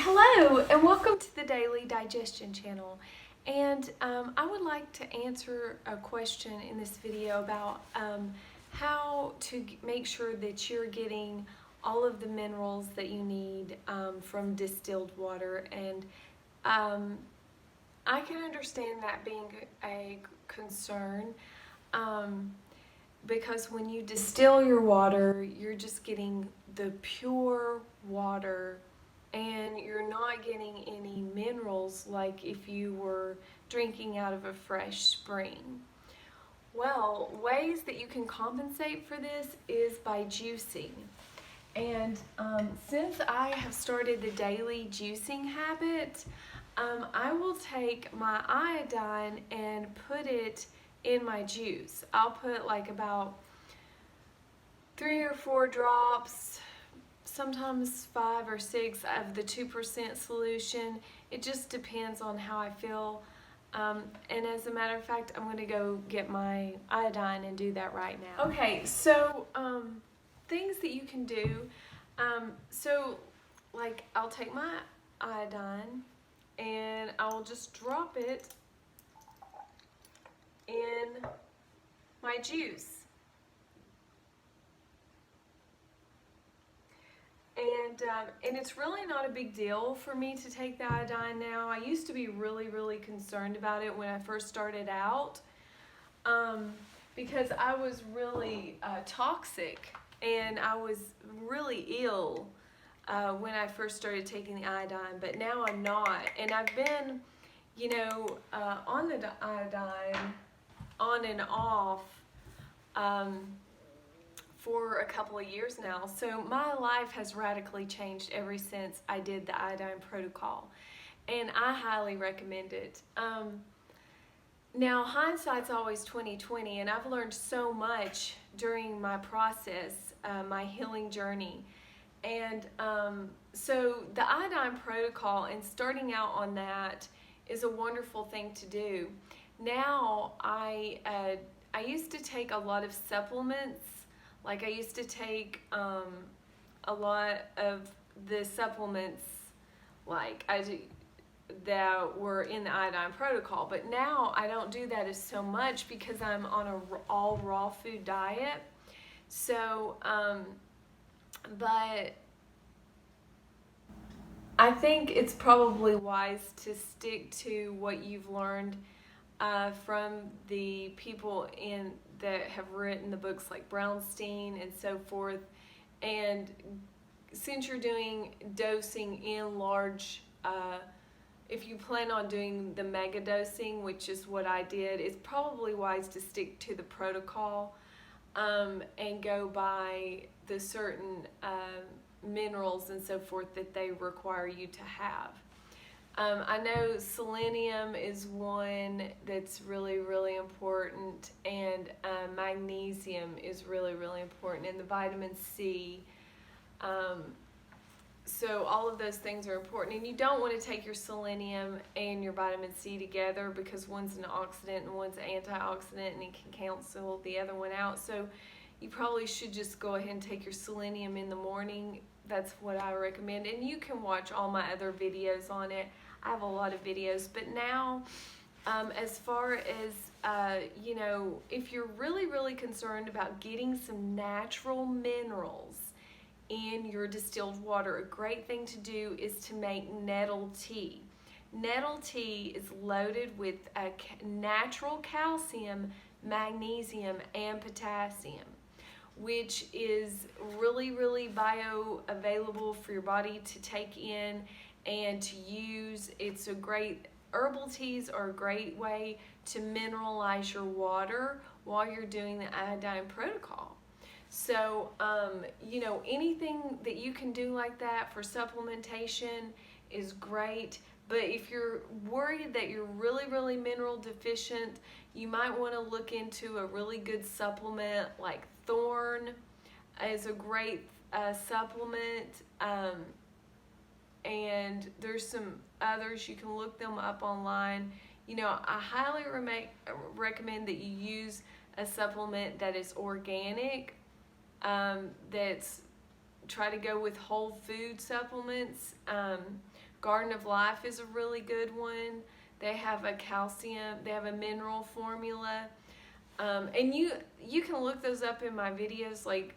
Hello and welcome to the Daily Digestion channel, and I would like to answer a question in this video about how to make sure that you're getting all of the minerals that you need from distilled water. And I can understand that being a concern because when you distill your water, you're just getting the pure water and you're not getting any minerals like if you were drinking out of a fresh spring. Well, ways that you can compensate for this is by juicing. And since I have started the daily juicing habit, I will take my iodine and put it in my juice. I'll put like about 3 or 4 drops, sometimes 5 or 6 of the 2% solution. It just depends on how I feel. And as a matter of fact, I'm going to go get my iodine and do that right now. Okay, so things that you can do. So like I'll take my iodine and I will just drop it in my juice. And it's really not a big deal for me to take the iodine now. I used to be really concerned about it when I first started out because I was really toxic and I was really ill when I first started taking the iodine, but now I'm not. And I've been, on the iodine on and off for a couple of years now. So my life has radically changed ever since I did the Iodine Protocol, and I highly recommend it. Now hindsight's always 20/20, and I've learned so much during my process, my healing journey. And so the Iodine Protocol and starting out on that is a wonderful thing to do. Now I used to take a lot of supplements. Like I used to take a lot of the supplements that were in the Iodine Protocol, but now I don't do that as so much because I'm on a all raw food diet. So, but I think it's probably wise to stick to what you've learned from the people that have written the books like Brownstein and so forth. And since you're doing dosing in large, if you plan on doing the mega dosing, which is what I did, it's probably wise to stick to the protocol and go by the certain minerals and so forth that they require you to have. I know selenium is one that's really important, and magnesium is really important, and the vitamin C. So all of those things are important, and you don't want to take your selenium and your vitamin C together because one's an oxidant and one's an antioxidant, and it can cancel the other one out. So you probably should just go ahead and take your selenium in the morning. That's what I recommend, and you can watch all my other videos on it. I have a lot of videos, but now as far as if you're really concerned about getting some natural minerals in your distilled water, a great thing to do is to make nettle tea. Nettle tea is loaded with natural calcium, magnesium, and potassium, which is really bioavailable for your body to take in and to use. It's a great, herbal teas are a great way to mineralize your water while you're doing the Iodine Protocol. So, anything that you can do like that for supplementation is great. But if you're worried that you're really mineral deficient, you might want to look into a really good supplement like Thorn is a great supplement. And there's some others, you can look them up online. I highly recommend that you use a supplement that is organic, try to go with whole food supplements Garden of Life is a really good one. They have a calcium, they have a mineral formula. And you can look those up in my videos, like,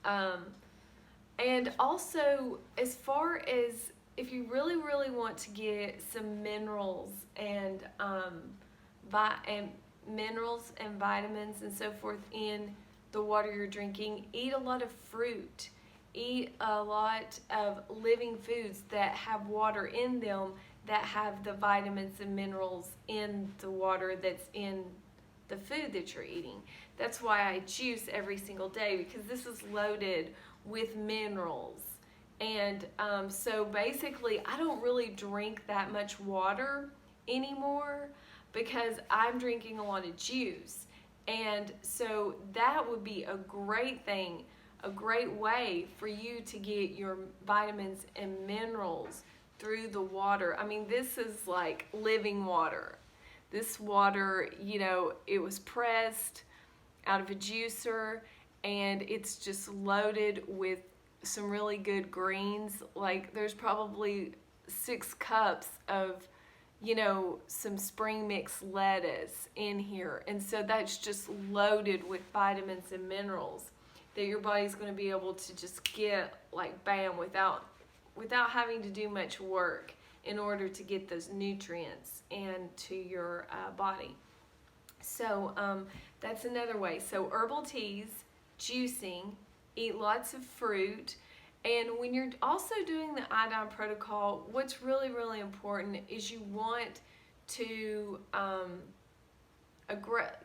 and also as far as if you really, really want to get some minerals and minerals and vitamins and so forth in the water you're drinking, eat a lot of fruit. Eat a lot of living foods that have water in them, that have the vitamins and minerals in the water that's in the food that you're eating. That's why I juice every single day, because this is loaded with minerals. And so basically I don't really drink that much water anymore because I'm drinking a lot of juice. And so that would be a great thing, a great way for you to get your vitamins and minerals through the water. I mean, this is like living water. This water, you know, it was pressed out of a juicer, and it's just loaded with some really good greens. Like, there's probably 6 cups of, you know, some spring mix lettuce in here. And so that's just loaded with vitamins and minerals that your body's going to be able to just get, like, bam, without having to do much work in order to get those nutrients into your body. So that's another way. So herbal teas, juicing, eat lots of fruit. And when you're also doing the Iodine Protocol, what's really, really important is you want to,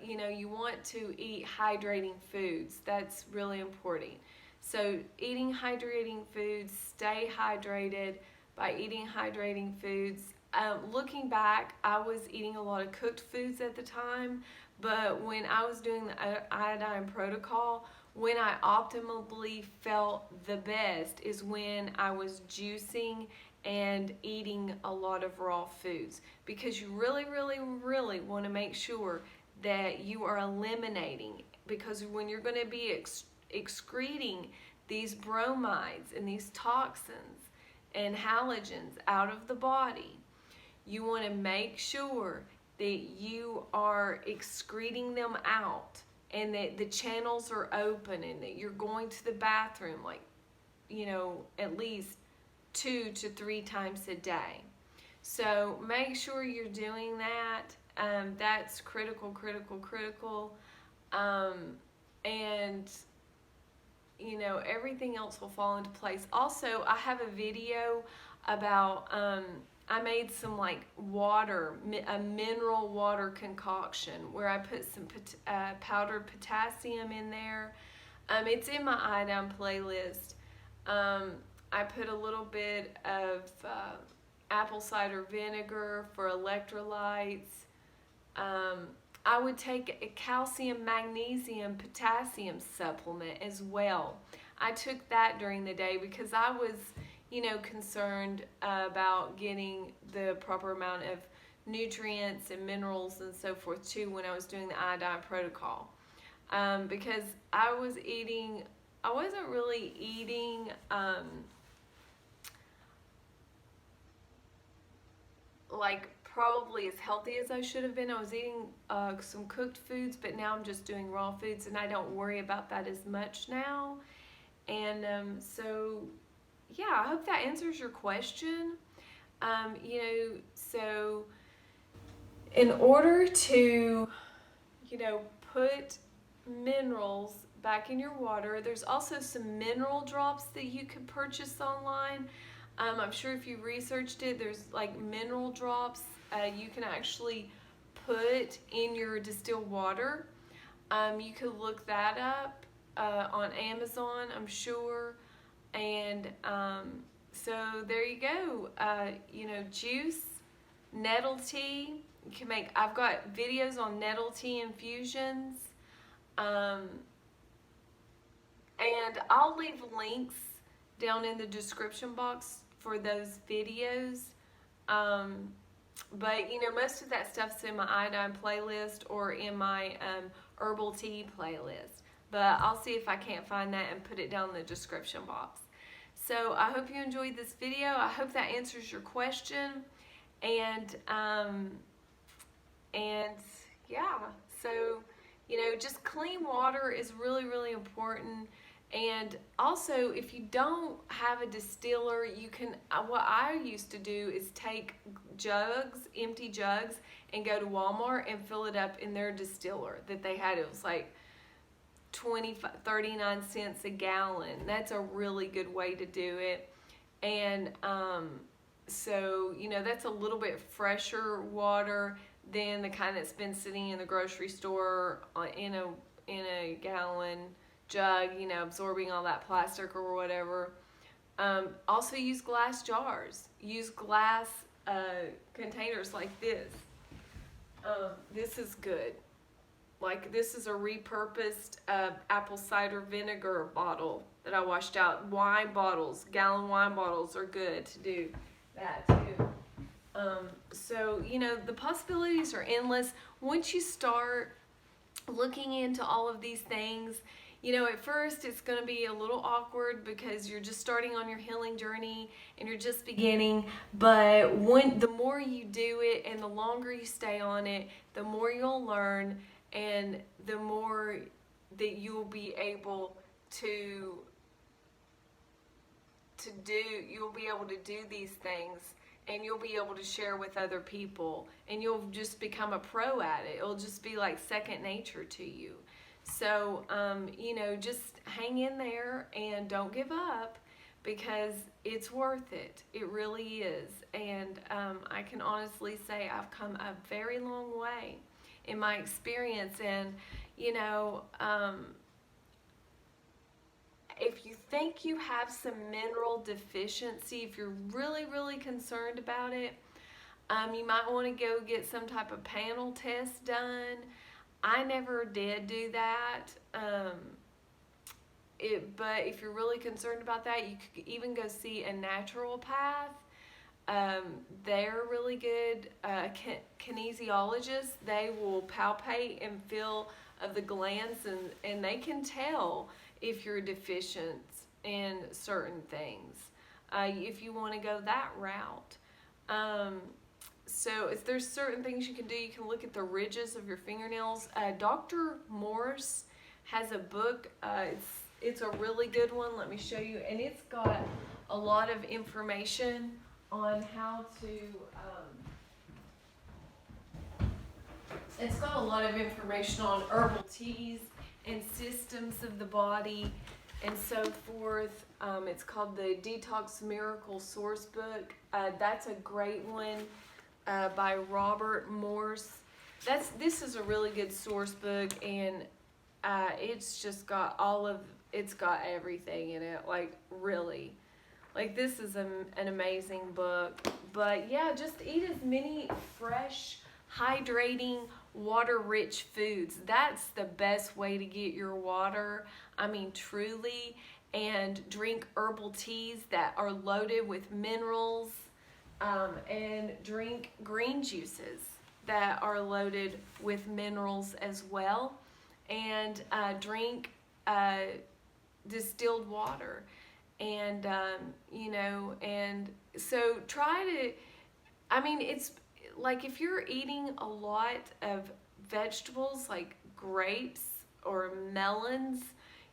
you want to eat hydrating foods. That's really important. So eating hydrating foods, stay hydrated by eating hydrating foods. Looking back, I was eating a lot of cooked foods at the time, but when I was doing the Iodine Protocol, when I optimally felt the best is when I was juicing and eating a lot of raw foods, because you really, really, really want to make sure that you are eliminating, because when you're going to be excreting these bromides and these toxins and halogens out of the body, you want to make sure that you are excreting them out, and that the channels are open, and that you're going to the bathroom, like, you know, at least 2 to 3 times a day. So make sure you're doing that. That's critical. And you know, everything else will fall into place. Also, I have a video about, I made some like water, a mineral water concoction where I put some powdered potassium in there. It's in my Iodine playlist. I put a little bit of apple cider vinegar for electrolytes. I would take a calcium, magnesium, potassium supplement as well. I took that during the day because I was, you know, concerned about getting the proper amount of nutrients and minerals and so forth too when I was doing the Iodine Protocol. Because I wasn't really eating like probably as healthy as I should have been. I was eating some cooked foods, but now I'm just doing raw foods, and I don't worry about that as much now. And so yeah, I hope that answers your question. You know, so in order to, you know, put minerals back in your water, there's also some mineral drops that you could purchase online. I'm sure if you researched it, there's like mineral drops you can actually put in your distilled water. You could look that up on Amazon, I'm sure. And so there you go. You know, juice, nettle tea. You can make, I've got videos on nettle tea infusions. And I'll leave links down in the description box for those videos. But you know, most of that stuff's in my Iodine playlist or in my herbal tea playlist. But I'll see if I can't find that and put it down in the description box. So I hope you enjoyed this video. I hope that answers your question. And yeah, so, you know, just clean water is really, really important. And also, if you don't have a distiller, you can, what I used to do is take jugs, empty jugs, and go to Walmart and fill it up in their distiller that they had. It was like 39 cents a gallon. That's a really good way to do it. And so, you know, that's a little bit fresher water than the kind that's been sitting in the grocery store in a gallon jug, you know, absorbing all that plastic or whatever. Also use glass jars. Use glass containers like this. This is good. Like, this is a repurposed apple cider vinegar bottle that I washed out. Wine bottles, gallon wine bottles are good to do that too. So, you know, the possibilities are endless. Once you start looking into all of these things, you know, at first it's going to be a little awkward because you're just starting on your healing journey and you're just beginning. But the more you do it and the longer you stay on it, the more you'll learn and the more that you'll be able to do these things, and you'll be able to share with other people, and you'll just become a pro at it. It'll just be like second nature to you. So, you know, just hang in there and don't give up, because it's worth it. It really is. And I can honestly say I've come a very long way in my experience. And, you know, if you think you have some mineral deficiency, if you're really, really concerned about it, you might want to go get some type of panel test done. I never did do that. But if you're really concerned about that, you could even go see a naturopath. They're really good kinesiologists. They will palpate and feel of the glands, and they can tell if you're deficient in certain things, if you want to go that route. So if there's certain things you can do, you can look at the ridges of your fingernails. Dr. Morse has a book. It's a really good one. Let me show you. And it's got a lot of information on how to, it's got a lot of information on herbal teas and systems of the body and so forth. It's called the Detox Miracle Source Book. That's a great one by Robert Morse. This is a really good source book, and it's just got it's got everything in it, like really. Like, this is an amazing book. But yeah, just eat as many fresh, hydrating, water-rich foods. That's the best way to get your water. I mean, truly. And drink herbal teas that are loaded with minerals. And drink green juices that are loaded with minerals as well. And drink distilled water. And, you know, and so try to, I mean, it's like if you're eating a lot of vegetables like grapes or melons,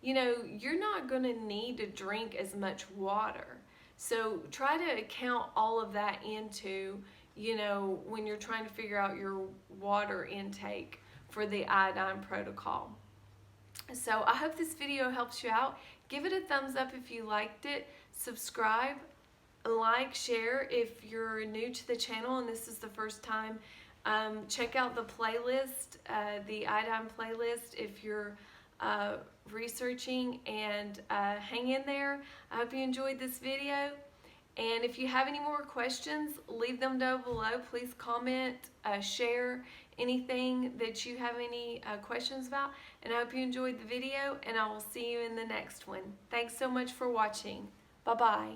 you know, you're not going to need to drink as much water. So try to account all of that into, you know, when you're trying to figure out your water intake for the Iodine Protocol. So I hope this video helps you out. Give it a thumbs up if you liked it. Subscribe, like, share if you're new to the channel and this is the first time. Check out the playlist, the Iodine playlist, if you're researching, and hang in there. I hope you enjoyed this video. And if you have any more questions, leave them down below. Please comment, share anything that you have any questions about. And I hope you enjoyed the video, and I will see you in the next one. Thanks so much for watching. Bye-bye.